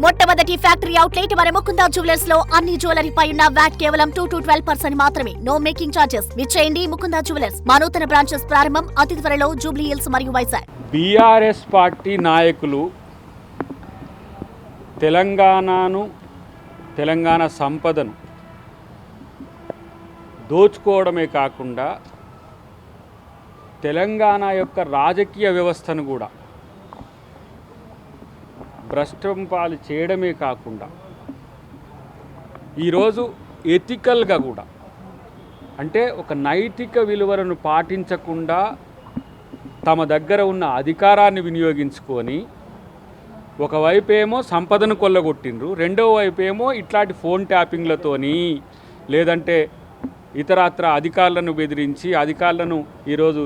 మొట్టమొదటి factory outlet మన Mukunda jewellers లో అన్ని జ్యువెలరీ పై ఉన్న వ్యాట్ కేవలం 2 to 12% మాత్రమే. No making charges. విచ్చేయండి ముకుందా జ్యువెలర్స్. మా నూతన బ్రాంచెస్ ప్రారంభం అతి త్వరలో జూబ్లీ హిల్స్ మరియు వైజాగ్. బీఆర్ఎస్ పార్టీ నాయకులు తెలంగాణ సంపదను దోచుకోవడమే కాకుండా తెలంగాణ యొక్క రాజకీయ వ్యవస్థను కూడా భ్రష్టం పాలు చేయడమే కాకుండా ఈరోజు ఎథికల్గా కూడా అంటే ఒక నైతిక విలువలను పాటించకుండా తమ దగ్గర ఉన్న అధికారాన్ని వినియోగించుకొని ఒకవైపు ఏమో సంపదను కొల్లగొట్టిండ్రు, రెండో వైపు ఏమో ఇట్లాంటి ఫోన్ ట్యాపింగ్లతోని లేదంటే ఇతరత్ర అధికారులను బెదిరించి అధికారులను ఈరోజు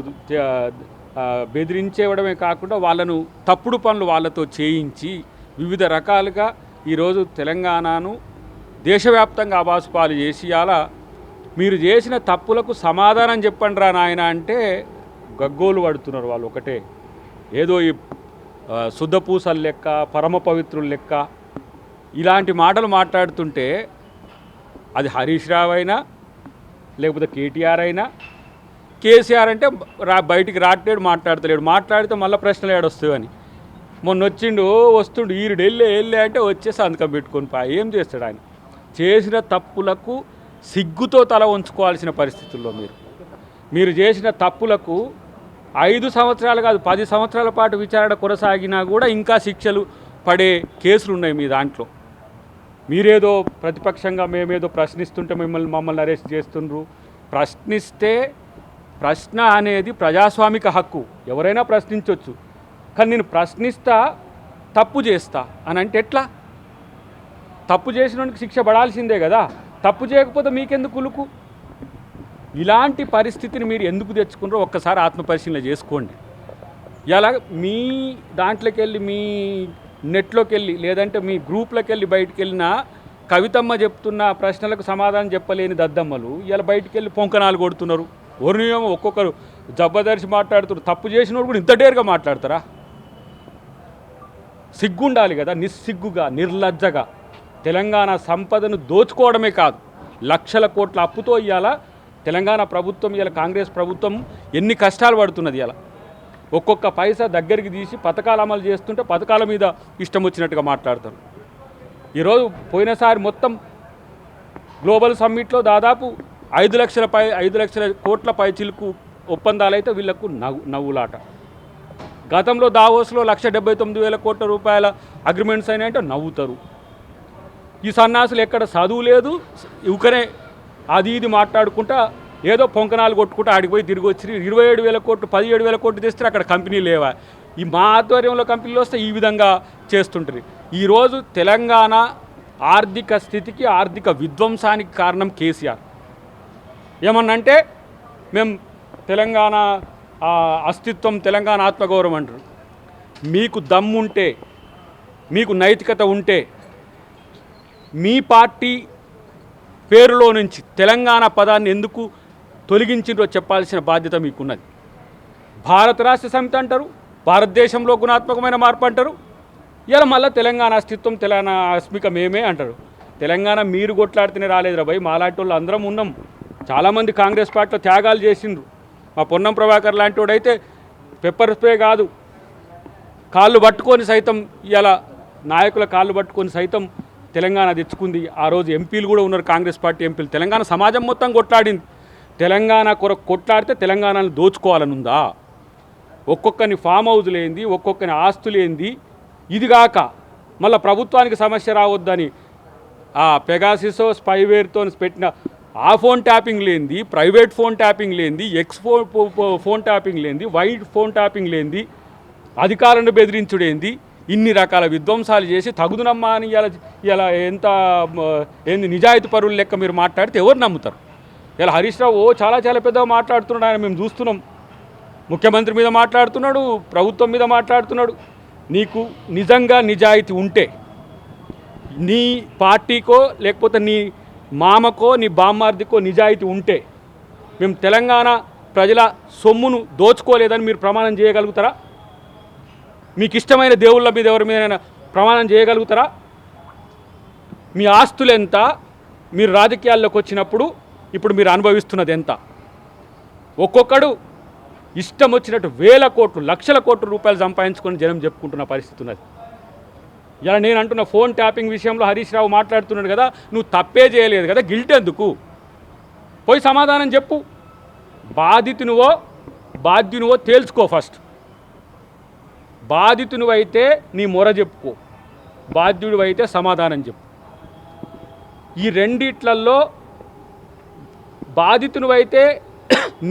బెదిరించేవడమే కాకుండా వాళ్ళను తప్పుడు పనులు వాళ్ళతో చేయించి వివిధ రకాలుగా ఈరోజు తెలంగాణను దేశవ్యాప్తంగా అబాసుపాలు చేసి అలా మీరు చేసిన తప్పులకు సమాధానం చెప్పండి రా నాయన అంటే గగ్గోలు పడుతున్నారు వాళ్ళు. ఒకటే ఏదో ఈ శుద్ధపూసలు లెక్క పరమ పవిత్రుల లెక్క ఇలాంటి మాటలు మాట్లాడుతుంటే అది హరీష్ రావు అయినా లేకపోతే కేటీఆర్ అయినా కేసీఆర్ అంటే బయటికి రాట్లేడు, మాట్లాడితే మళ్ళీ ప్రశ్నలు ఏడొస్తాయని. మొన్న వచ్చిండు వస్తుండు ఈరుడు వెళ్ళే అంటే వచ్చేసి సంతకం పెట్టుకొని ఏం చేస్తాడు ఆయన? చేసిన తప్పులకు సిగ్గుతో తల ఉంచుకోవాల్సిన పరిస్థితుల్లో మీరు చేసిన తప్పులకు 5 సంవత్సరాలు కాదు 10 సంవత్సరాల పాటు విచారణ కొనసాగినా కూడా ఇంకా శిక్షలు పడే కేసులు ఉన్నాయి మీ దాంట్లో. మీరేదో ప్రతిపక్షంగా మేమేదో ప్రశ్నిస్తుంటే మమ్మల్ని అరెస్ట్ చేస్తుండ్రు. ప్రశ్నిస్తే ప్రశ్న అనేది ప్రజాస్వామిక హక్కు, ఎవరైనా ప్రశ్నించవచ్చు. కానీ నేను ప్రశ్నిస్తా తప్పు చేస్తా అని అంటే ఎట్లా? తప్పు చేసినోనికి శిక్ష పడాల్సిందే కదా, తప్పు చేయకపోతే మీకెందుకు ఉలుకు? ఇలాంటి పరిస్థితిని మీరు ఎందుకు తెచ్చుకున్నారో ఒక్కసారి ఆత్మపరిశీలన చేసుకోండి. ఇలా మీ దాంట్లోకి వెళ్ళి మీ నెట్లోకి వెళ్ళి లేదంటే మీ గ్రూప్లోకి వెళ్ళి బయటికి వెళ్ళిన కవితమ్మ చెప్తున్న ప్రశ్నలకు సమాధానం చెప్పలేని దద్దమ్మలు ఇలా బయటికి వెళ్ళి పొంకనాలు కొడుతున్నారు. ఓర్నియమో ఒక్కొక్కరు జబ్బదర్శి మాట్లాడుతున్నారు. తప్పు చేసినోడు కూడా ఇంత డేరుగా మాట్లాడతారా? సిగ్గుండాలి కదా. నిస్సిగ్గుగా నిర్లజ్జగా తెలంగాణ సంపదను దోచుకోవడమే కాదు లక్షల కోట్ల అప్పుతో ఇవాళ తెలంగాణ ప్రభుత్వం ఇవాళ కాంగ్రెస్ ప్రభుత్వం ఎన్ని కష్టాలు పడుతున్నది. ఇలా ఒక్కొక్క పైసా దగ్గరికి తీసి పథకాలు అమలు చేస్తుంటే పథకాల మీద ఇష్టం వచ్చినట్టుగా మాట్లాడతారు. ఈరోజు పోయినసారి మొత్తం గ్లోబల్ సమ్మిట్లో దాదాపు 5 లక్షల కోట్ల పైచిలుకు ఒప్పందాలు అయితే వీళ్లకు నవ్వులాట. గతంలో దావోస్లో 1,79,000 కోట్ల రూపాయల అగ్రిమెంట్స్ అయినాయంటే నవ్వుతారు. ఈ సన్నాసులు ఎక్కడ చదువు లేదు, యువకనే అది ఇది మాట్లాడుకుంటా ఏదో పొంకనాలు కొట్టుకుంటూ ఆడిపోయి తిరిగి వచ్చి 27,000 కోట్లు 17,000 కోట్లు తెస్తే అక్కడ కంపెనీలు లేవా? ఈ మా ఆధ్వర్యంలో కంపెనీలు వస్తే ఈ విధంగా చేస్తుంటారు. ఈరోజు తెలంగాణ ఆర్థిక స్థితికి ఆర్థిక విధ్వంసానికి కారణం కేసీఆర్. ఏమన్నంటే మేము తెలంగాణ అస్తిత్వం తెలంగాణ ఆత్మగౌరవం అంటారు. మీకు దమ్ముంటే మీకు నైతికత ఉంటే మీ పార్టీ పేరులో నుంచి తెలంగాణ పదాన్ని ఎందుకు తొలగించిందో చెప్పాల్సిన బాధ్యత మీకున్నది. భారత రాష్ట్ర సమితి అంటారు, భారతదేశంలో గుణాత్మకమైన మార్పు అంటారు. ఇలా మళ్ళీ తెలంగాణ అస్తిత్వం తెలంగాణ అస్మిక మేమే అంటారు. తెలంగాణ మీరు కొట్లాడితేనే రాలేదురా భయ్, మాలాంటి వాళ్ళు అందరం ఉన్నాం. చాలామంది కాంగ్రెస్ పార్టీలో త్యాగాలు చేసిండ్రు. మా పొన్నం ప్రభాకర్ లాంటి వాడైతే పెప్పర్ స్ప్రే కాదు కాళ్ళు పట్టుకొని సైతం ఇలా నాయకుల కాళ్ళు పట్టుకొని సైతం తెలంగాణ తెచ్చుకుంది. ఆ రోజు ఎంపీలు కూడా ఉన్నారు, కాంగ్రెస్ పార్టీ ఎంపీలు. తెలంగాణ సమాజం మొత్తం కొట్లాడింది. తెలంగాణ కొరకు కొట్లాడితే తెలంగాణను దోచుకోవాలని ఉందా? ఒక్కొక్కరిని ఫామ్ హౌజులు ఏంది, ఒక్కొక్కరిని ఆస్తులు ఏంది, ఇదిగాక మళ్ళీ ప్రభుత్వానికి సమస్య రావద్దని ఆ పెగాసిసో స్పైవేర్తో పెట్టిన ఆ ఫోన్ ట్యాపింగ్ లేనిది, ప్రైవేట్ ఫోన్ ట్యాపింగ్ లేనిది, ఫోన్ ట్యాపింగ్ లేనిది, వైట్ ఫోన్ ట్యాపింగ్ లేనిది, అధికారులను బెదిరించుడేంది, ఇన్ని రకాల విధ్వంసాలు చేసి తగుదునమ్మా అని ఇలా ఏంది నిజాయితీ పరువుల లెక్క మీరు మాట్లాడితే ఎవరు నమ్ముతారు? ఇలా హరీష్ రావు చాలా పెద్దగా మాట్లాడుతున్నాడు. ఆయన మేము చూస్తున్నాం. ముఖ్యమంత్రి మీద మాట్లాడుతున్నాడు, ప్రభుత్వం మీద మాట్లాడుతున్నాడు. నీకు నిజంగా నిజాయితీ ఉంటే నీ పార్టీకో లేకపోతే నీ మామకో నీ బామ్మార్దికో నిజాయితీ ఉంటే మేము తెలంగాణ ప్రజల సొమ్మును దోచుకోలేదని మీరు ప్రమాణం చేయగలుగుతారా? మీకు ఇష్టమైన దేవుళ్ళ మీద ఎవరి మీద ప్రమాణం చేయగలుగుతారా? మీ ఆస్తులు ఎంత, మీరు రాజకీయాల్లోకి వచ్చినప్పుడు ఇప్పుడు మీరు అనుభవిస్తున్నది ఎంత? ఒక్కొక్కడు ఇష్టం వచ్చినట్టు వేల కోట్లు లక్షల కోట్ల రూపాయలు సంపాదించుకొని జనం చెప్పుకుంటున్న పరిస్థితి ఉన్నది. ఇలా నేను అంటున్న ఫోన్ ట్యాపింగ్ విషయంలో హరీష్ రావు మాట్లాడుతున్నాడు కదా, నువ్వు తప్పే చేయలేదు కదా, గిల్ట్ ఎందుకు? పోయి సమాధానం చెప్పు. బాధ్యునివో తేల్చుకో. ఫస్ట్ బాధితునివైతే నీ మొర చెప్పుకో, బాధ్యుడివైతే సమాధానం చెప్పు. ఈ రెండిట్లల్లో బాధితునివైతే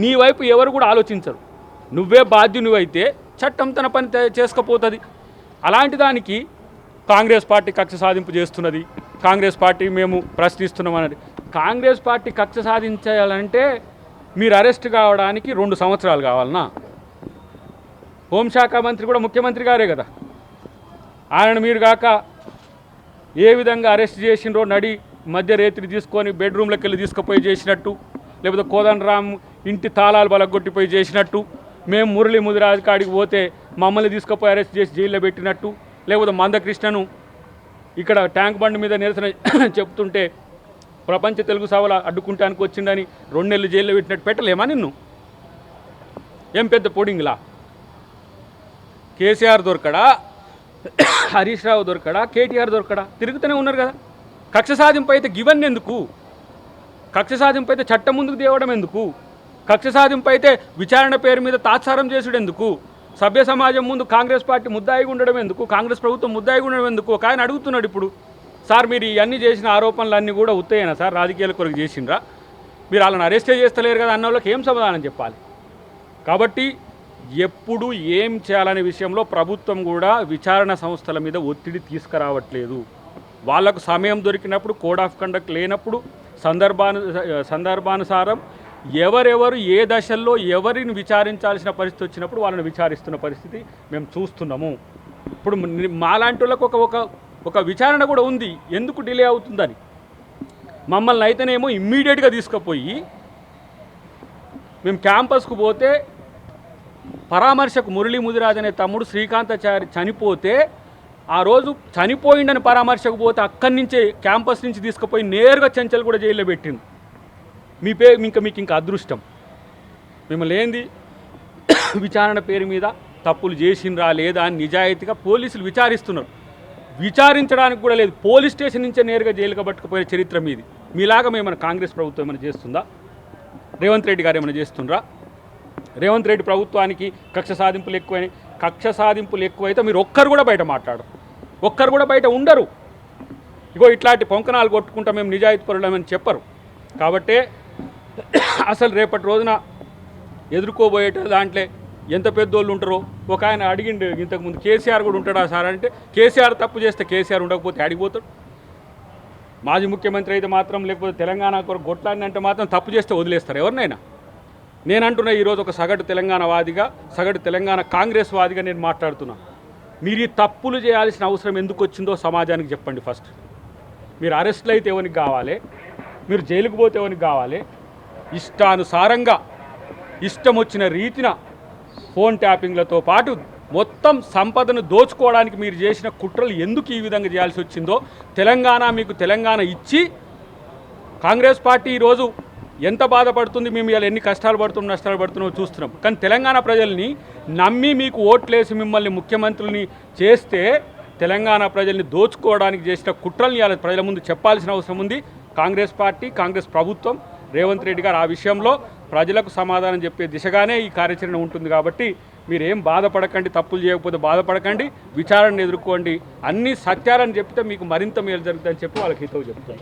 నీ వైపు ఎవరు కూడా ఆలోచించరు. నువ్వే బాధ్యునివైతే చట్టం తన పని చేసుకపోతుంది. అలాంటి దానికి కాంగ్రెస్ పార్టీ కక్ష సాధింపు చేస్తున్నది, కాంగ్రెస్ పార్టీ మేము ప్రశ్నిస్తున్నాం అన్నది. కాంగ్రెస్ పార్టీ కక్ష సాధించాలంటే మీరు అరెస్ట్ కావడానికి 2 సంవత్సరాలు కావాలన్నా? హోంశాఖ మంత్రి కూడా ముఖ్యమంత్రి గారే కదా. ఆయనను మీరు కాక ఏ విధంగా అరెస్ట్ చేసినరో నడి మధ్య రేతిని తీసుకొని బెడ్రూమ్లోకి వెళ్ళి తీసుకుపోయి చేసినట్టు, లేకపోతే కోదండరామ్ ఇంటి తాళాలు బలగొట్టిపోయి చేసినట్టు, మేము మురళీ ముదిరాజ్ కాడికి పోతే మమ్మల్ని తీసుకుపోయి అరెస్ట్ చేసి జైల్లో పెట్టినట్టు, లేకపోతే మందకృష్ణను ఇక్కడ ట్యాంక్ బండ్ మీద నిరసన చెప్తుంటే ప్రపంచ తెలుగు సభలు అడ్డుకుంటానికి వచ్చిందని 2 నెలలు జైల్లో పెట్టినట్టు పెట్టలేమా నిన్ను? ఏం పెద్ద పొడింగ్లా? కేసీఆర్ దొరకడా, హరీష్ రావు దొరకడా, కేటీఆర్ దొరకడా? తిరుగుతూనే ఉన్నారు కదా. కక్ష సాధింపు అయితే గివన్నీ ఎందుకు? కక్ష సాధింపు అయితే చట్టం ముందుకు తేవడం ఎందుకు? కక్ష సాధింపు అయితే విచారణ పేరు మీద తాత్సారం చేసుడు ఎందుకు? సభ్య సమాజం ముందు కాంగ్రెస్ పార్టీ ముద్దాయిగా ఉండడం ఎందుకు? కాంగ్రెస్ ప్రభుత్వం ముద్దాయిగా ఉండడం ఎందుకు? ఒక ఆయన అడుగుతున్నాడు ఇప్పుడు, సార్ మీరు ఇవన్నీ చేసిన ఆరోపణలన్నీ కూడా ఉత్తయేనా సార్, రాజకీయాల కొరకు చేసిండ్రా? మీరు వాళ్ళని అరెస్టే చేస్తలేరు కదా అన్న వాళ్ళకి ఏం సమాధానం చెప్పాలి? కాబట్టి ఎప్పుడు ఏం చేయాలనే విషయంలో ప్రభుత్వం కూడా విచారణ సంస్థల మీద ఒత్తిడి తీసుకురావట్లేదు. వాళ్లకు సమయం దొరికినప్పుడు, కోడ్ ఆఫ్ కండక్ట్ లేనప్పుడు, సందర్భానుసారం ఎవరెవరు ఏ దశల్లో ఎవరిని విచారించాల్సిన పరిస్థితి వచ్చినప్పుడు వాళ్ళని విచారిస్తున్న పరిస్థితి మేము చూస్తున్నాము. ఇప్పుడు మాలాంటి వాళ్ళకు ఒక విచారణ కూడా ఉంది, ఎందుకు డిలే అవుతుందని. మమ్మల్ని అయితేనేమో ఇమ్మీడియట్గా తీసుకుపోయి మేము క్యాంపస్కు పోతే పరామర్శకు మురళీ ముదిరాజ్ అనే తమ్ముడు శ్రీకాంతాచారి చనిపోతే ఆ రోజు చనిపోయిండని పరామర్శకు పోతే అక్కడి నుంచే క్యాంపస్ నుంచి తీసుకుపోయి నేరుగా చెంచల్ కూడా జైల్లో పెట్టింది. మీకు ఇంకా అదృష్టం. మిమ్మల్ని ఏంది విచారణ పేరు మీద తప్పులు చేసిండ్రా లేదా అని నిజాయితీగా పోలీసులు విచారిస్తున్నారు. విచారించడానికి కూడా లేదు, పోలీస్ స్టేషన్ నుంచే నేరుగా జైలుగా పట్టుకుపోయిన చరిత్ర మీది. మీలాగా మేమన్నా కాంగ్రెస్ ప్రభుత్వం ఏమైనా చేస్తుందా? రేవంత్ రెడ్డి గారు ఏమైనా చేస్తుండ్రా? రేవంత్ రెడ్డి ప్రభుత్వానికి కక్ష సాధింపులు ఎక్కువైతే మీరు ఒక్కరు కూడా బయట మాట్లాడరు, ఒక్కరు కూడా బయట ఉండరు. ఇగో ఇట్లాంటి పొంకనాలు కొట్టుకుంటా మేము నిజాయితీ పరులమని చెప్పరు. కాబట్టే అసలు రేపటి రోజున ఎదుర్కోబోయేట దాంట్లో ఎంత పెద్దోళ్ళు ఉంటారో. ఒక ఆయన అడిగిండు ఇంతకుముందు, కేసీఆర్ కూడా ఉంటాడా సార్ అంటే, కేసీఆర్ తప్పు చేస్తే కేసీఆర్ ఉండకపోతే అడిగిపోతాడు. మాజీ ముఖ్యమంత్రి అయితే మాత్రం, లేకపోతే తెలంగాణ కొరకు గొట్లాన్ని అంటే మాత్రం తప్పు చేస్తే వదిలేస్తారు ఎవరినైనా. నేనంటున్నా ఈరోజు ఒక సగటు తెలంగాణ వాదిగా, సగటు తెలంగాణ కాంగ్రెస్ వాదిగా నేను మాట్లాడుతున్నాను. మీరు ఈ తప్పులు చేయాల్సిన అవసరం ఎందుకు వచ్చిందో సమాజానికి చెప్పండి. ఫస్ట్ మీరు అరెస్టులు అయితే ఎవరికి కావాలి, మీరు జైలుకు పోతే ఎవరికి కావాలి? ఇష్టానుసారంగా ఇష్టం వచ్చిన రీతిన ఫోన్ ట్యాపింగ్లతో పాటు మొత్తం సంపదను దోచుకోవడానికి మీరు చేసిన కుట్రలు ఎందుకు ఈ విధంగా చేయాల్సి వచ్చిందో, తెలంగాణ ఇచ్చి కాంగ్రెస్ పార్టీ ఈరోజు ఎంత బాధపడుతుంది, మేము ఇలా ఎన్ని కష్టాలు పడుతున్నాం నష్టాలు పడుతున్నామో చూస్తున్నాం. కానీ తెలంగాణ ప్రజల్ని నమ్మి మీకు ఓట్లేసి మిమ్మల్ని ముఖ్యమంత్రుల్ని చేస్తే తెలంగాణ ప్రజల్ని దోచుకోవడానికి చేసిన కుట్రల్ని ఇలా ప్రజల ముందు చెప్పాల్సిన అవసరం ఉంది. కాంగ్రెస్ పార్టీ, కాంగ్రెస్ ప్రభుత్వం, రేవంత్ రెడ్డి గారు ఆ విషయంలో ప్రజలకు సమాధానం చెప్పే దిశగానే ఈ కార్యాచరణ ఉంటుంది. కాబట్టి మీరేం బాధపడకండి, తప్పులు చేయకపోతే బాధపడకండి, విచారణను ఎదుర్కోండి, అన్ని సత్యాలను చెప్తే మీకు మరింత మేలు జరుగుతుందని చెప్పి వాళ్ళకి హితవు చెప్తాను.